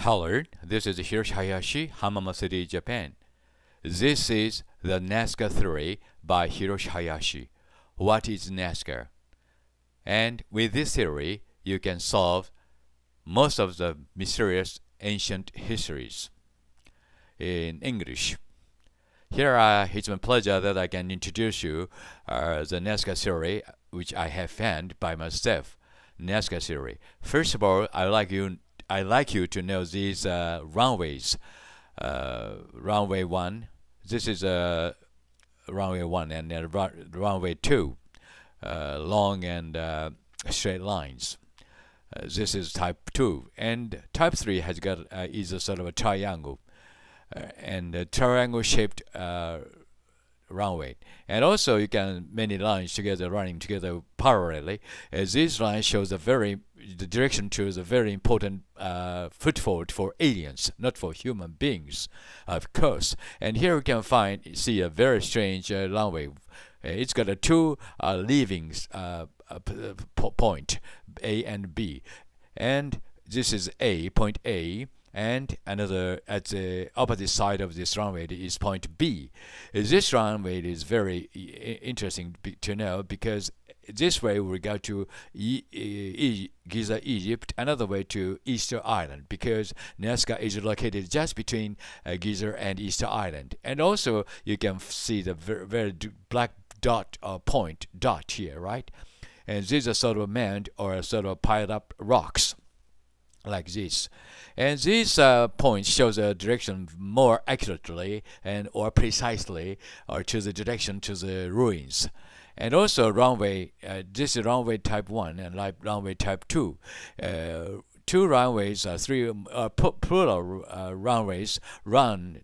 Hello, this is Hiroshi Hayashi, Hamama City, Japan. This is the Nazca theory by Hiroshi Hayashi. What is Nazca? And with this theory, you can solve most of the mysterious ancient histories in English. Here, it's my pleasure that I can introduce you the Nazca theory, which I have found by myself. Nazca theory. First of all, I like you to know these runways. Runway 1, this is runway 1, and then runway 2, long and straight lines. This is type 2, and type 3 has got is a sort of a triangle, and a triangle shaped runway. And also you can many lines together running together parallelly. As this line shows the direction shows a very important foothold for aliens, not for human beings, of course. And here we can see a very strange runway. It's got a two leaving point, A and B, and this is point A. And another at the opposite side of this runway is point B. This runway is very interesting to know because this way we go to Giza, Egypt, another way to Easter Island, because Nazca is located just between Giza and Easter Island. And also you can see the very black dot or point dot here, right? And these are sort of manned or sort of piled up rocks, like this. And this point shows a direction more accurately or precisely, or to the direction to the ruins. And also runway, this is runway type 1 and runway type 2. Two runways, plural runways run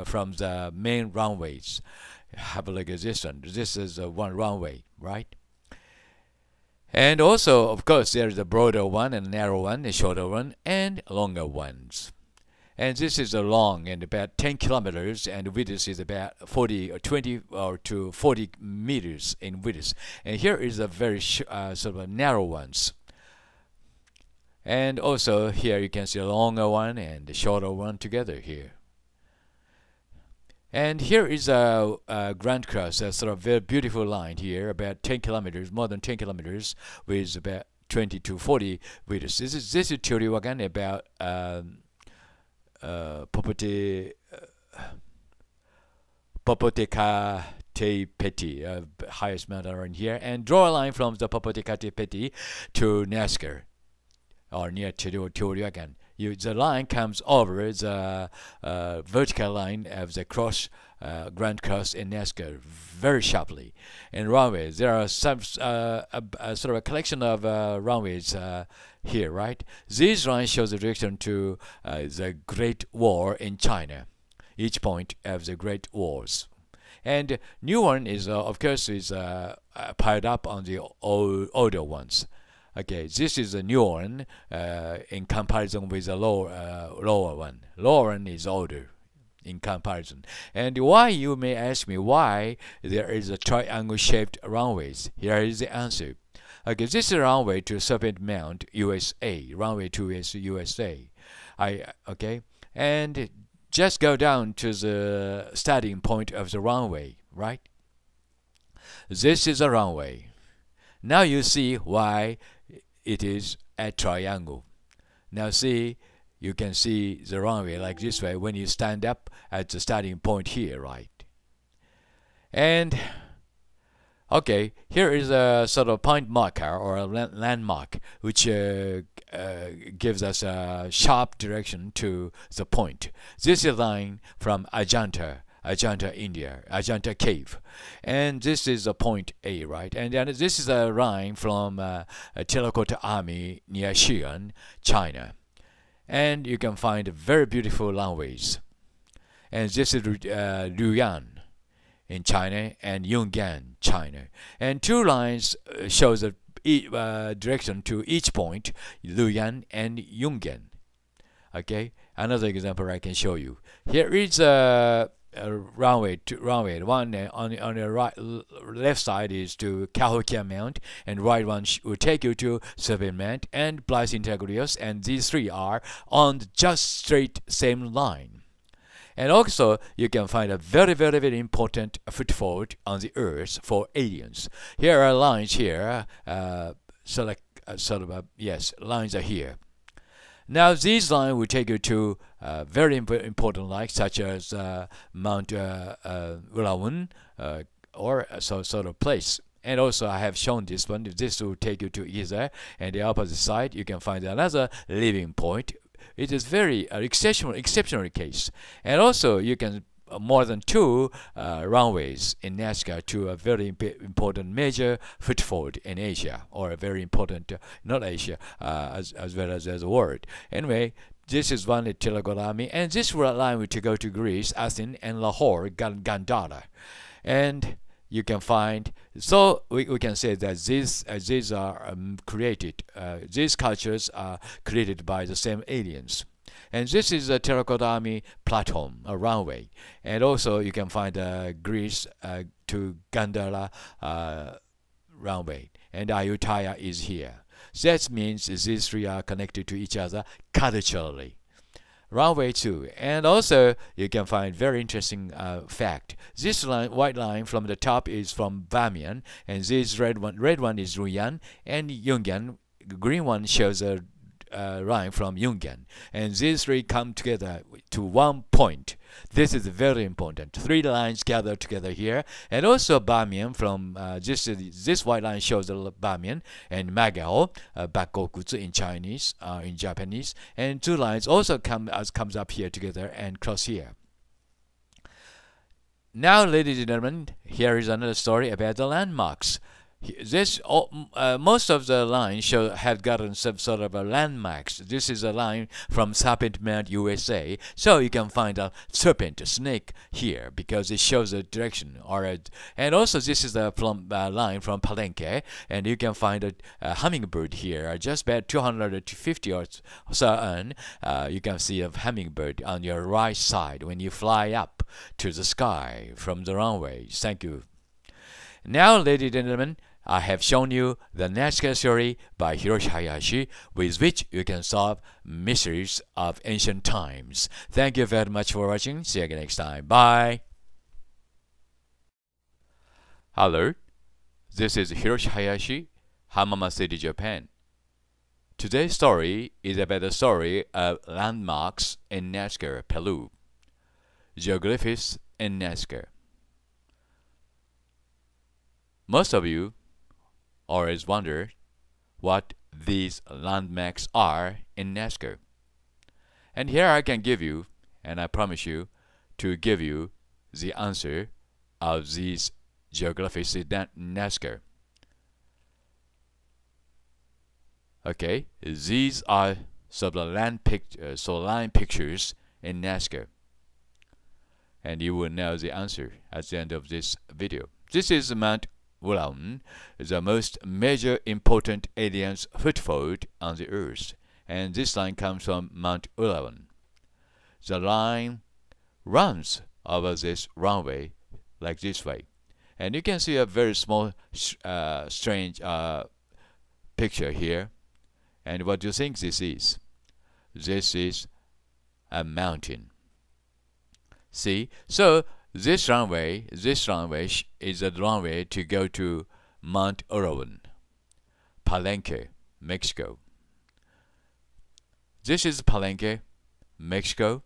from the main runways. Have a look at this one. This is one runway, right? And also, of course, there is a broader one and a narrow one, a shorter one, and longer ones. And this is a long and about 10 kilometers, and width is about 20 to 40 meters in width. And here is a very sort of narrow ones. And also here you can see a longer one and a shorter one together here. And here is a Grand Cross, a sort of very beautiful line here, about 10 kilometers, more than 10 kilometers, with about 20 to 40 meters. This is Teotihuacan, about Popocatépetl, highest mountain around here, and draw a line from the Popocatépetl to Nazca, or near Teotihuacan. The line comes over the vertical line of the Grand Cross in Nazca very sharply. And runways, there are some sort of a collection of runways here, right? This line shows the direction to the Great War in China, each point of the Great Wars. And new one is, of course, is piled up on the older ones. Okay, this is a new one in comparison with the lower one. Lower one is older in comparison. And why, you may ask me, why there is a triangle-shaped runways? Here is the answer. Okay, this is a runway to Serpent Mound, USA. Runway to USA. Okay, and just go down to the starting point of the runway, right? This is a runway. Now you see why it is a triangle. Now see, you can see the runway like this way when you stand up at the starting point here, right? And okay, here is a sort of point marker or a landmark which gives us a sharp direction to the point. This is a line from Ajanta, India, Ajanta Cave. And this is a point A, right? And then this is a line from Terracotta Army near Xi'an, China. And you can find very beautiful runways. And this is Luoyang in China and Yungan, China. And two lines shows the direction to each point, Luoyang and Yungan. Okay, another example I can show you. Here is runway. One on the left side is to Cahokia Mount, and right one will take you to Serpent Mount and Blythe Integrius, and these three are on just straight same line. And also, you can find a very, very, very important foothold on the Earth for aliens. Here are lines here. Lines are here. Now, these lines will take you to very important lines, such as Mount Ulawan, or sort of place. And also, I have shown this one. This will take you to Giza, and the opposite side, you can find another living point. It is very exceptional case. And also, you can more than 2 runways in Nazca to a very important major foothold in Asia, or a very important, not Asia, as well as the world. Anyway, this is one telegraphy, and this line will go to Greece, Athens, and Lahore, Gandhara. And you can find, so we can say that these are created, these cultures are created by the same aliens. And this is a terracotta army platform, a runway. And also you can find Greece to Gandhara runway. And Ayutthaya is here. That means these three are connected to each other culturally. Runway 2. And also you can find very interesting fact. This line, white line from the top is from Bamiyan, and this red one is Ruyan, and Yungyan. Green one shows a line from Yungyan, and these three come together to one point. This is very important. 3 lines gather together here, and also Bamiyan from this white line shows the Bamiyan and Magao, Bakokutsu in Chinese, in Japanese, and 2 lines also comes up here together and cross here. Now, ladies and gentlemen, here is another story about the landmarks. This most of the lines have gotten some sort of a landmarks. This is a line from Serpent Mount, USA. So you can find a serpent, a snake here because it shows a direction. And also this is a line from Palenque, and you can find a hummingbird here. Just about 250 or so you can see a hummingbird on your right side when you fly up to the sky from the runway. Thank you. Now, ladies and gentlemen, I have shown you the Nazca theory by Hiroshi Hayashi, with which you can solve mysteries of ancient times. Thank you very much for watching. See you again next time. Bye. Hello, this is Hiroshi Hayashi, Hamama City, Japan. Today's story is about the story of landmarks in Nazca, Peru. Geographies in Nazca. Most of you always wonder what these landmarks are in Nazca. And here I can give you, and I promise you to give you the answer of these geographies in Nazca. Okay, these are some line pictures in Nazca. And you will know the answer at the end of this video. This is Mount Ulawan, the most major important alien's foothold on the Earth, and this line comes from Mount Ulawan. The line runs over this runway like this way, and you can see a very small, strange picture here. And what do you think this is? This is a mountain. See, so this runway is a runway to go to Mount Ulawan, Palenque, Mexico. This is Palenque, Mexico,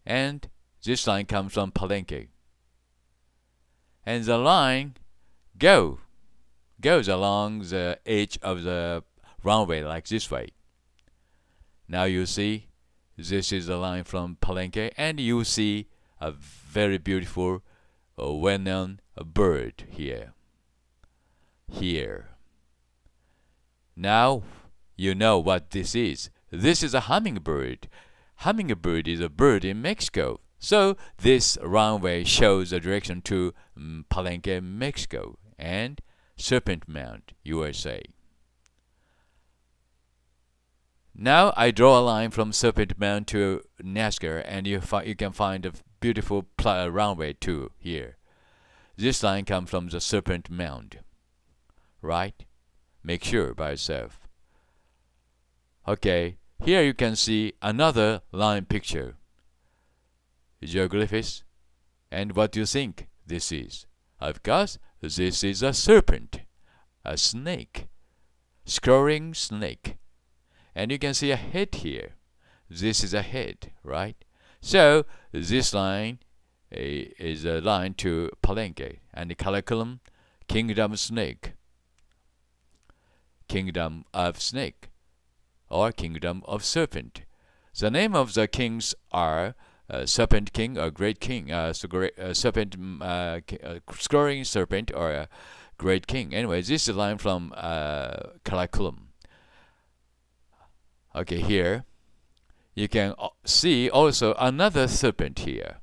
and this line comes from Palenque. And the line goes along the edge of the runway like this way. Now you see, this is the line from Palenque, and you see a very beautiful, well-known bird here. Now you know what this is. This is a hummingbird. Hummingbird is a bird in Mexico. So this runway shows the direction to Palenque, Mexico, and Serpent Mount, USA. Now I draw a line from Serpent Mount to Nazca, and you can find a beautiful runway too here. This line comes from the Serpent Mound, right? Make sure by yourself. Okay, here you can see another line picture. Geoglyphs. And what do you think this is? Of course, this is a serpent, a snake, scrolling snake. And you can see a head here. This is a head, right? So this line is a line to Palenque, and the curriculum, Kingdom Snake, Kingdom of Snake, or Kingdom of Serpent. The name of the kings are Serpent King or Great King, Serpent, Scrolling Serpent or Great King. Anyway, this is a line from curriculum. Okay, here you can see also another serpent here,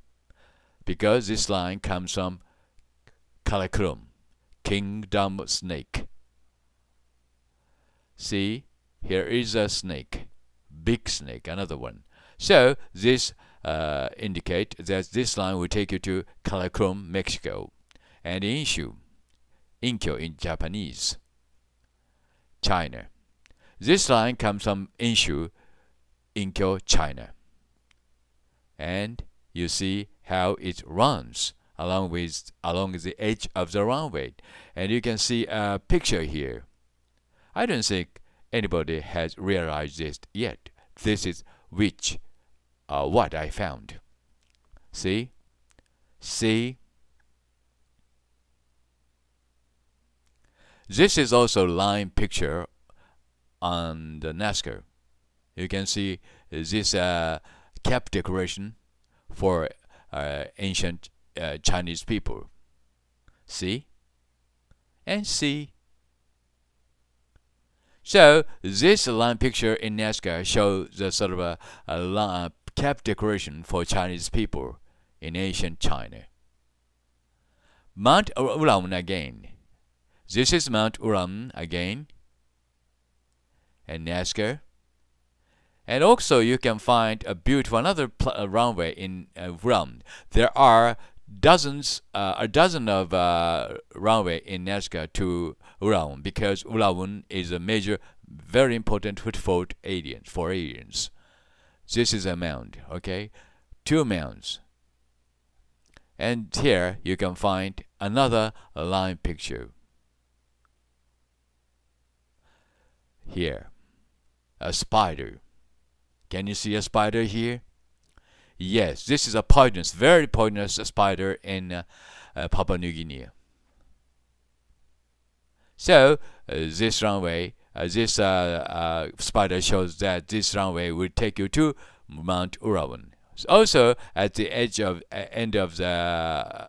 because this line comes from curriculum, Kingdom Snake. See, here is a snake, big snake, another one. So this indicate that this line will take you to Cancun, Mexico, and Inshu, Inkyo in Japanese, China. This line comes from Inshu, Inkyo, China. And you see how it runs along the edge of the runway. And you can see a picture here. I don't think anybody has realized this yet. This is what I found. See? See? This is also line picture on the Nazca. You can see this cap decoration for ancient Chinese people. See? And see? So this line picture in Nazca shows the sort of a cap decoration for Chinese people in ancient China. Mount Ulam again. This is Mount Ulam again, and Nazca. And also you can find a beautiful another runway in Ulam. There are a dozen of runway in Nazca to Ulam, because Ulam is a major, very important foothold for aliens. This is a mound, okay? 2 mounds. And here you can find another line picture. Here, a spider. Can you see a spider here? Yes, this is a poisonous, very poisonous spider in Papua New Guinea. So this runway, this spider shows that this runway will take you to Mount Urawan. Also, at the end of the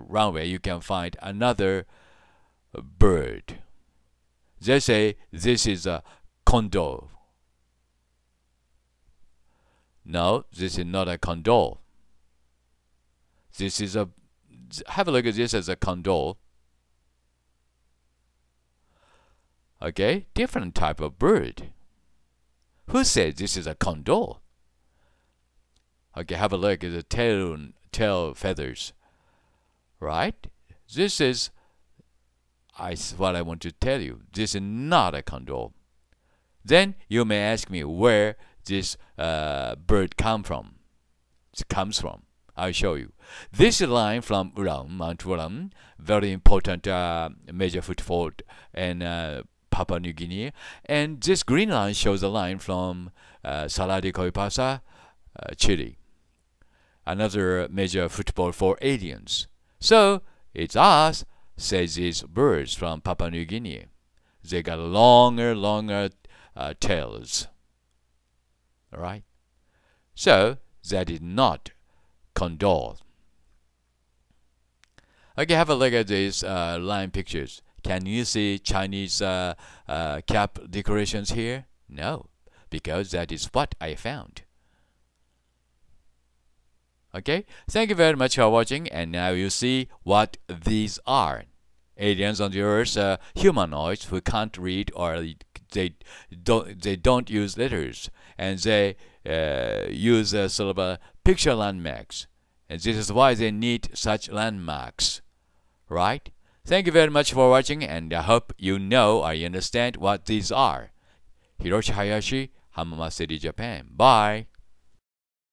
runway, you can find another bird. They say this is a condor. No, this is not a condor. This is a, have a look at this as a condor. Okay, different type of bird. Who said this is a condor? Okay, have a look at the tail feathers. Right? This is what I want to tell you. This is not a condor. Then you may ask me where this bird comes from. I'll show you. This line from Ulam, Mount Ulam, very important major foothold in Papua New Guinea. And this green line shows a line from Salar de Coipasa, Chile. Another major foothold for aliens. So it's us, says these birds from Papua New Guinea. They got longer tails. Alright? So that is not condor. Okay, have a look at these line pictures. Can you see Chinese cap decorations here? No, because that is what I found. Okay, thank you very much for watching, and now you see what these are. Aliens on the earth, humanoids who can't read or don't use letters, and they use sort of picture landmarks, and this is why they need such landmarks, right? Thank you very much for watching, and I hope you know or you understand what these are. Hiroshi Hayashi, Hamama City, Japan. Bye.